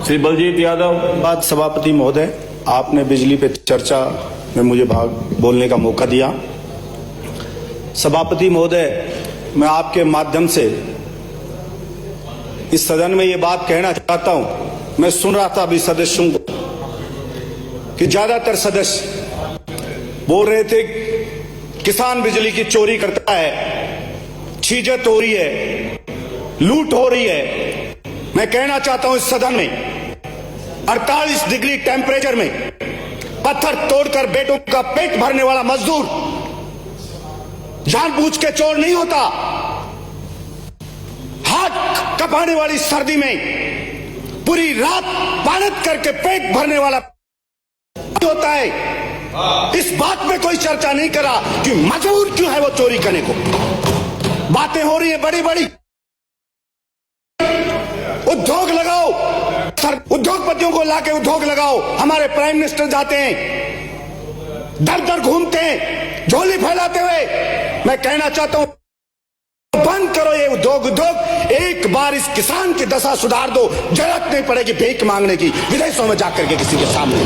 श्री बलजीत यादव। बात सभापति महोदय, आपने बिजली पे चर्चा में मुझे भाग बोलने का मौका दिया। सभापति महोदय, मैं आपके माध्यम से इस सदन में ये बात कहना चाहता हूं। मैं सुन रहा था अभी सदस्यों को कि ज्यादातर सदस्य बोल रहे थे किसान बिजली की चोरी करता है, छीजत हो रही है, लूट हो रही है। मैं कहना चाहता हूं इस सदन में 48 डिग्री टेम्परेचर में पत्थर तोड़कर बेटों का पेट भरने वाला मजदूर जानबूझ के चोर नहीं होता। हाथ कपाने वाली सर्दी में पूरी रात मेहनत करके पेट भरने वाला होता है। इस बात में कोई चर्चा नहीं करा कि मजबूर क्यों है वो चोरी करने को। बातें हो रही है बड़ी बड़ी, उद्योग लगाओ, उद्योगपतियों को लाके उद्योग लगाओ। हमारे प्राइम मिनिस्टर जाते हैं, दर दर घूमते हैं झोली फैलाते हुए। मैं कहना चाहता हूं बंद करो ये उद्योग। एक बार इस किसान की दशा सुधार दो, जरूरत नहीं पड़ेगी भीख मांगने की विदेशों में जाकर के किसी के सामने।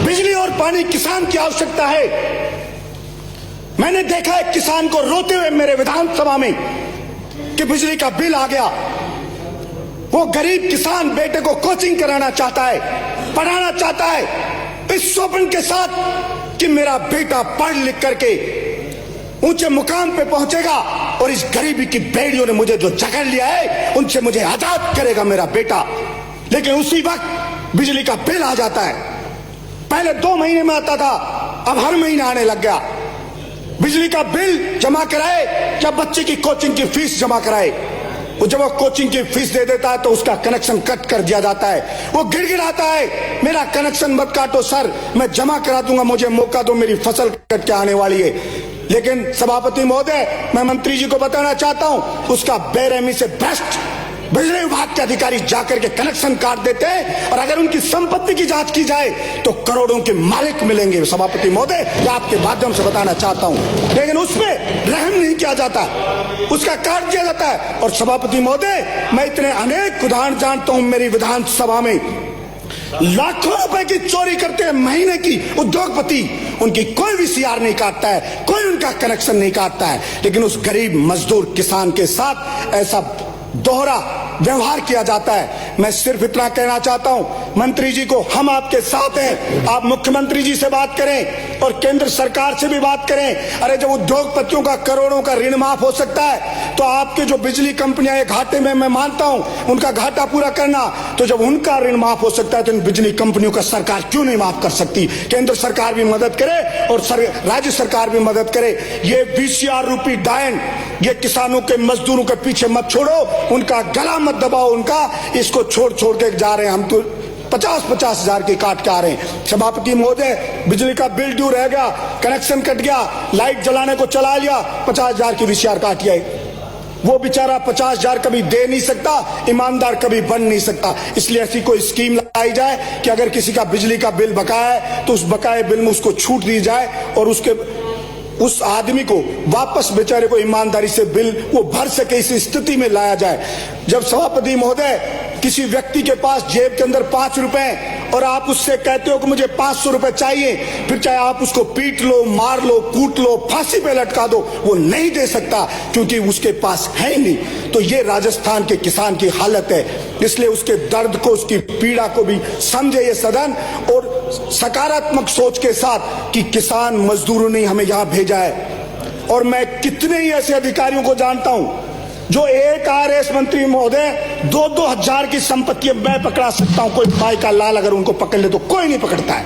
बिजली और पानी किसान की आवश्यकता है। मैंने देखा है किसान को रोते हुए मेरे विधानसभा में कि बिजली का बिल आ गया। वो गरीब किसान बेटे को कोचिंग कराना चाहता है, पढ़ाना चाहता है इस स्वप्न के साथ कि मेरा बेटा पढ़ लिख करके ऊंचे मुकाम पे पहुंचेगा और इस गरीबी की बेड़ियों ने मुझे जो जकड़ लिया है उनसे मुझे आजाद करेगा मेरा बेटा। लेकिन उसी वक्त बिजली का बिल आ जाता है। पहले 2 महीने में आता था, अब हर महीने आने लग गया। बिजली का बिल जमा कराए या बच्चे की कोचिंग की फीस जमा कराए, वो जब वो कोचिंग की फीस दे देता है तो उसका कनेक्शन कट कर दिया जाता है। वो गिड़गिड़ाता है, मेरा कनेक्शन मत काटो सर, मैं जमा करा दूंगा, मुझे मौका दो, मेरी फसल कट के आने वाली है। लेकिन सभापति महोदय, मैं मंत्री जी को बताना चाहता हूं, उसका बेरहमी से भ्रष्ट बिजली विभाग के अधिकारी जाकर के कनेक्शन काट देते हैं और अगर उनकी संपत्ति की जांच की जाए तो करोड़ों के मालिक मिलेंगे। सभापति महोदय, मैं आपके माध्यम से बताना चाहता हूं, लेकिन उसमें रहम नहीं किया जाता, उसका काट दिया जाता है। और सभापति महोदय, मैं इतने अनेक उदाहरण जानता हूं मेरी विधानसभा में, लाखों रुपए की चोरी करते हैं महीने की उद्योगपति, उनकी कोई भी सीआर नहीं काटता है, कोई उनका कनेक्शन नहीं काटता है। लेकिन उस गरीब मजदूर किसान के साथ ऐसा दोहरा व्यवहार किया जाता है। मैं सिर्फ इतना कहना चाहता हूं मंत्री जी को, हम आपके साथ हैं। आप मुख्यमंत्री जी से बात करें और केंद्र सरकार से भी बात करें। अरे जब उद्योगपतियों का करोड़ों का ऋण माफ हो सकता है तो आपके जो बिजली कंपनियां ये घाटे में, मैं मानता हूं उनका घाटा पूरा करना, तो जब उनका ऋण माफ हो सकता है तो इन बिजली कंपनियों का सरकार क्यों नहीं माफ कर सकती। केंद्र सरकार भी मदद करे और राज्य सरकार भी मदद करे। ये VCR रूपी डायन ये किसानों के मजदूरों के पीछे मत छोड़ो, उनका गला मत दबाओ उनका, इसको छोड़ छोड़ के जा रहे हैं हम तो 50-50 हजार के काट के आ रहे हैं। सभापति महोदय, बिजली का बिल ड्यू रह गया, कनेक्शन कट गया, लाइट जलाने को चला लिया, 50 हजार की VCR काट लिया। वो बेचारा 50 हजार कभी दे नहीं सकता, ईमानदार कभी बन नहीं सकता। इसलिए ऐसी कोई स्कीम लाई जाए कि अगर किसी का बिजली का बिल बकाया है तो उस बकाये बिल में उसको छूट दी जाए और उस आदमी को वापस बेचारे को ईमानदारी से बिल वो भर सके, इस स्थिति में लाया जाए। जब सभापति महोदय किसी व्यक्ति के पास जेब के अंदर 5 रुपए और आप उससे कहते हो कि मुझे 500 रुपए चाहिए, फिर चाहे आप उसको पीट लो, मार लो, कूट लो, फांसी पे लटका दो, वो नहीं दे सकता क्योंकि उसके पास है ही नहीं। तो ये राजस्थान के किसान की हालत है। इसलिए उसके दर्द को, उसकी पीड़ा को भी समझे ये सदन और सकारात्मक सोच के साथ कि किसान मजदूरों ने हमें यहां भेजा है। और मैं कितने ही ऐसे अधिकारियों को जानता हूं जो एक RS मंत्री महोदय 2-2 हजार की संपत्ति मैं पकड़ा सकता हूं। कोई भाई का लाल अगर उनको पकड़ ले तो कोई नहीं पकड़ता है,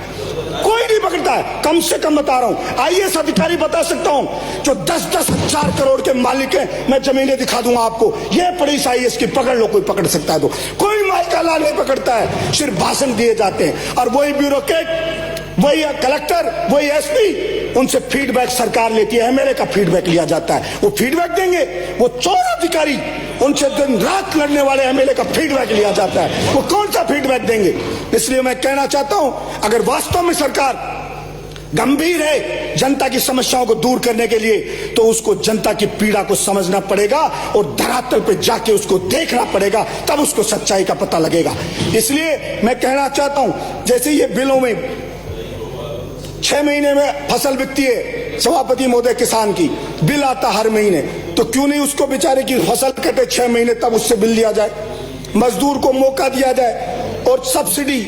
कोई नहीं पकड़ता है। कम से कम बता रहा हूं, IAS अधिकारी बता सकता हूं जो 10-10 हजार करोड़ के मालिक हैं। मैं जमीनें दिखा दूंगा आपको, ये पड़ी IAS की, पकड़ लो, कोई पकड़ सकता है तो। कोई माई का लाल नहीं पकड़ता है, सिर्फ भाषण दिए जाते हैं। और वही ब्यूरोक्रेट, वही कलेक्टर, वही SP, उनसे फीडबैक सरकार लेती है, MLA का फीडबैक लिया जाता है। वो फीडबैक देंगे, वो चोर अधिकारी, उनसे दिन रात लड़ने वाले MLA का फीडबैक लिया जाता है। वो कौन सा फीडबैक देंगे। इसलिए मैं कहना चाहता हूं, अगर वास्तव में सरकार गंभीर है जनता की समस्याओं को दूर करने के लिए, तो उसको जनता की पीड़ा को समझना पड़ेगा और धरातल पे जाके उसको देखना पड़ेगा, तब उसको सच्चाई का पता लगेगा। इसलिए मैं कहना चाहता हूं, जैसे ये बिलों में 6 महीने में फसल बिकती है सभापति महोदय किसान की, बिल आता हर महीने, तो क्यों नहीं उसको बेचारे की फसल कटे 6 महीने तब उससे बिल लिया जाए, मजदूर को मौका दिया जाए। और सब्सिडी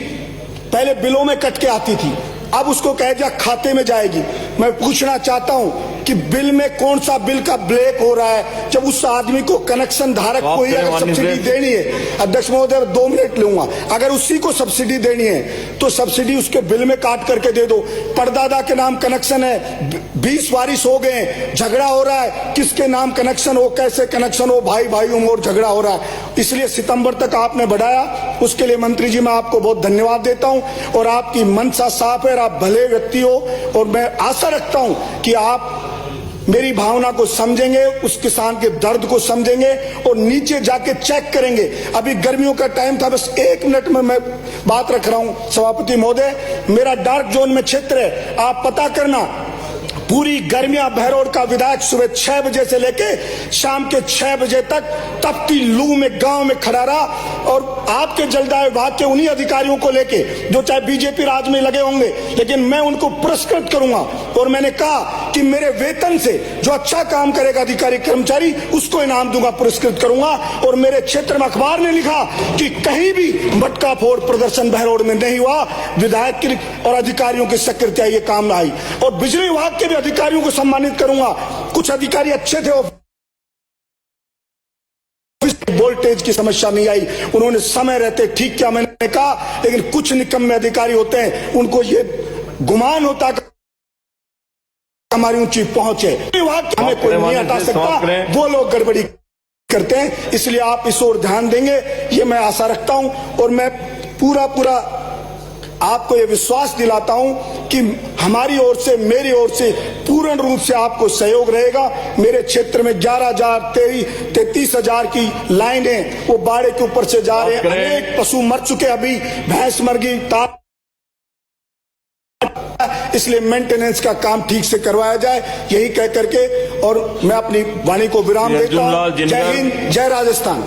पहले बिलों में कट के आती थी, अब उसको कह दिया खाते में जाएगी। मैं पूछना चाहता हूं कि बिल में कौन सा बिल का ब्लैक हो रहा है, जब उस आदमी को कनेक्शन धारक को ही अगर सब्सिडी देनी है, अध्यक्ष महोदय 2 मिनट लूंगा, अगर उसी को सब्सिडी देनी है तो सब्सिडी उसके बिल में काट करके दे दो। परदादा के नाम कनेक्शन है, 20 बारिश हो गए, झगड़ा हो रहा है, किसके नाम कनेक्शन हो, कैसे कनेक्शन हो, भाई भाई और झगड़ा हो रहा है। इसलिए सितंबर तक आपने बढ़ाया, उसके लिए मंत्री जी मैं आपको बहुत धन्यवाद देता हूं। और आपकी मंशा साफ है, आप भले व्यक्ति हो, और मैं आशा रखता हूं कि आप मेरी भावना को समझेंगे, उस किसान के दर्द को समझेंगे और नीचे जाके चेक करेंगे। अभी गर्मियों का टाइम था, बस 1 मिनट में मैं बात रख रहा हूं सभापति महोदय, मेरा डार्क जोन में क्षेत्र है, आप पता करना पूरी गर्मियां बहरौल का विधायक सुबह 6 बजे से लेके शाम के 6 बजे तक तपती लू में गांव में खड़ा रहा, और आपके जलदाय विभाग के उन्हीं अधिकारियों को लेके जो चाहे बीजेपी राज में लगे होंगे, लेकिन मैं उनको पुरस्कृत करूंगा। और मैंने कहा कि मेरे वेतन से जो अच्छा काम करेगा अधिकारी कर्मचारी, उसको इनाम दूंगा, पुरस्कृत करूंगा। और मेरे क्षेत्र में अखबार ने लिखा कि कहीं भी मटका फोड़ प्रदर्शन बहरौल में नहीं हुआ, विधायक और अधिकारियों की सक्रियता ये काम में आई। और बिजली विभाग के अधिकारियों को सम्मानित करूंगा, कुछ अधिकारी अच्छे थे, वोल्टेज की समस्या नहीं आई, उन्होंने समय रहते ठीक किया, मैंने कहा। लेकिन कुछ निकम्मे अधिकारी होते हैं, उनको ये गुमान होता कि हमारी ऊंची पहुंच है, हमें कोई नहीं हटा सकता, वो लोग गड़बड़ी करते हैं। इसलिए आप इस ओर ध्यान देंगे, ये मैं आशा रखता हूं। और मैं पूरा आपको ये विश्वास दिलाता हूं कि हमारी ओर से, मेरी ओर से पूर्ण रूप से आपको सहयोग रहेगा। मेरे क्षेत्र में 11,000 33,000 की लाइनें वो बाड़े के ऊपर से जा रहे हैं, अनेक पशु मर चुके, अभी भैंस मर गई, इसलिए मेंटेनेंस का काम ठीक से करवाया जाए, यही कह करके और मैं अपनी वाणी को विराम देता हूं। जय हिंद, जय राजस्थान।